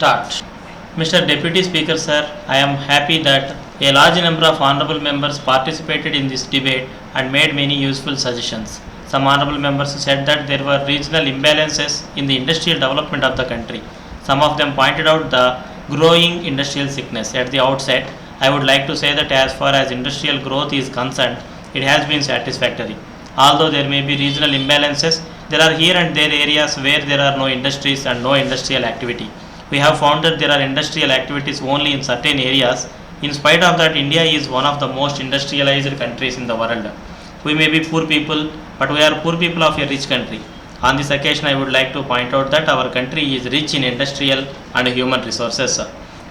Start. Mr. Deputy Speaker, sir, I am happy that a large number of honorable members participated in this debate and made many useful suggestions. Some honorable members said that there were regional imbalances in the industrial development of the country. Some of them pointed out the growing industrial sickness. At the outset, I would like to say that as far as industrial growth is concerned, it has been satisfactory. Although there may be regional imbalances, there are here and there areas where there are no industries and no industrial activity. We have found that there are industrial activities only in certain areas. In spite of that, India is one of the most industrialized countries in the world. We may be poor people, but we are poor people of a rich country. On this occasion, I would like to point out that our country is rich in industrial and human resources.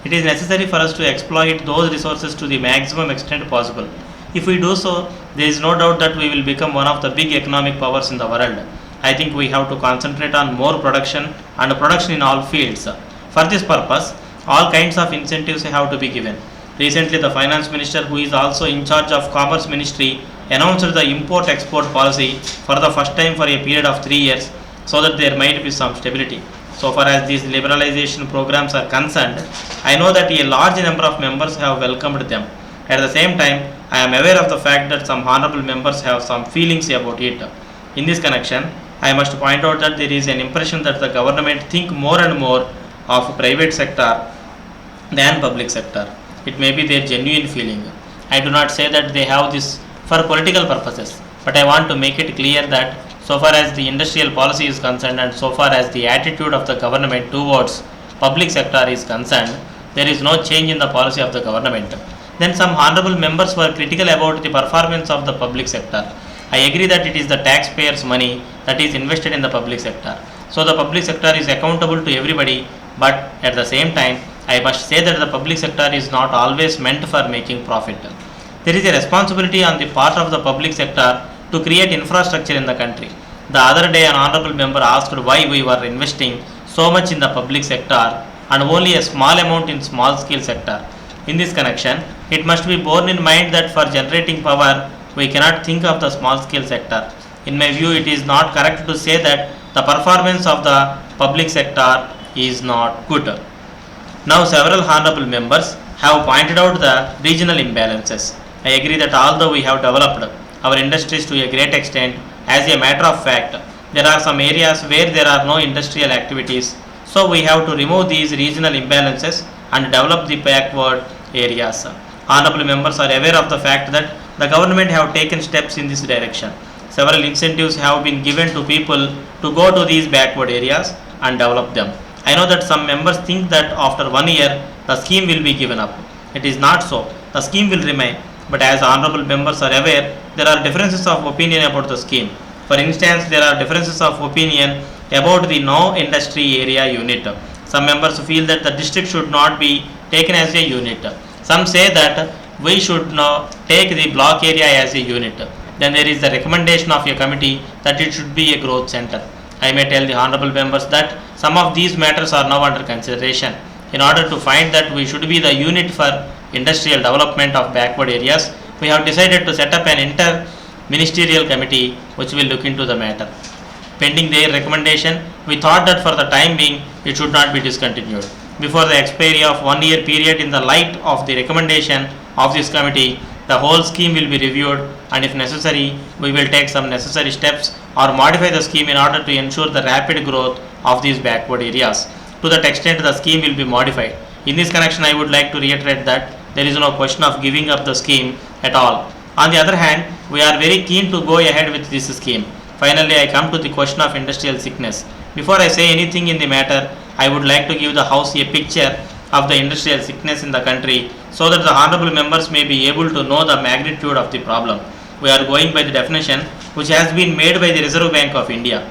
It is necessary for us to exploit those resources to the maximum extent possible. If we do so, there is no doubt that we will become one of the big economic powers in the world. I think we have to concentrate on more production and production in all fields. For this purpose, all kinds of incentives have to be given. Recently, the finance minister, who is also in charge of commerce ministry, announced the import-export policy for the first time for a period of 3 years, so that there might be some stability. So far as these liberalization programs are concerned, I know that a large number of members have welcomed them. At the same time, I am aware of the fact that some honorable members have some feelings about it. In this connection, I must point out that there is an impression that the government think more and more of private sector than public sector. It may be their genuine feeling. I do not say that they have this for political purposes, but I want to make it clear that so far as the industrial policy is concerned and so far as the attitude of the government towards public sector is concerned, there is no change in the policy of the government. Then some honorable members were critical about the performance of the public sector. I agree that it is the taxpayers' money that is invested in the public sector. So the public sector is accountable to everybody, but at the same time, I must say that the public sector is not always meant for making profit. There is a responsibility on the part of the public sector to create infrastructure in the country. The other day, an honorable member asked why we were investing so much in the public sector and only a small amount in small scale sector. In this connection, it must be borne in mind that for generating power, we cannot think of the small scale sector. In my view, it is not correct to say that the performance of the public sector is not good. Now, several honorable members have pointed out the regional imbalances. I agree that although we have developed our industries to a great extent, as a matter of fact, there are some areas where there are no industrial activities. So we have to remove these regional imbalances and develop the backward areas. Honorable members are aware of the fact that the government have taken steps in this direction. Several incentives have been given to people to go to these backward areas and develop them. I know that some members think that after 1 year the scheme will be given up. It is not so. The scheme will remain. But as honorable members are aware, there are differences of opinion about the scheme. For instance, there are differences of opinion about the no industry area unit. Some members feel that the district should not be taken as a unit. Some say that we should not take the block area as a unit. Then there is the recommendation of a committee that it should be a growth center. I may tell the honorable members that some of these matters are now under consideration. In order to find that we should be the unit for industrial development of backward areas, we have decided to set up an inter-ministerial committee which will look into the matter. Pending their recommendation, we thought that for the time being, it should not be discontinued. Before the expiry of 1 year period, in the light of the recommendation of this committee, the whole scheme will be reviewed, and if necessary, we will take some necessary steps or modify the scheme in order to ensure the rapid growth of these backward areas. To that extent, the scheme will be modified. In this connection, I would like to reiterate that there is no question of giving up the scheme at all. On the other hand, we are very keen to go ahead with this scheme. Finally, I come to the question of industrial sickness. Before I say anything in the matter, I would like to give the House a picture of the industrial sickness in the country so that the honorable members may be able to know the magnitude of the problem. We are going by the definition which has been made by the Reserve Bank of India.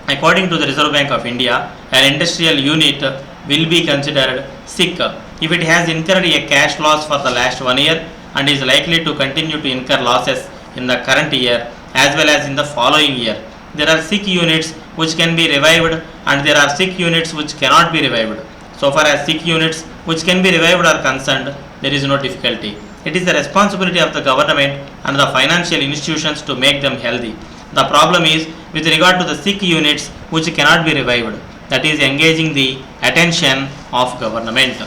According to the Reserve Bank of India, an industrial unit will be considered sick if it has incurred a cash loss for the last 1 year and is likely to continue to incur losses in the current year as well as in the following year. There are sick units which can be revived and there are sick units which cannot be revived. So far as sick units which can be revived are concerned, there is no difficulty. It is the responsibility of the government and the financial institutions to make them healthy. The problem is with regard to the sick units which cannot be revived. that is engaging the attention of government.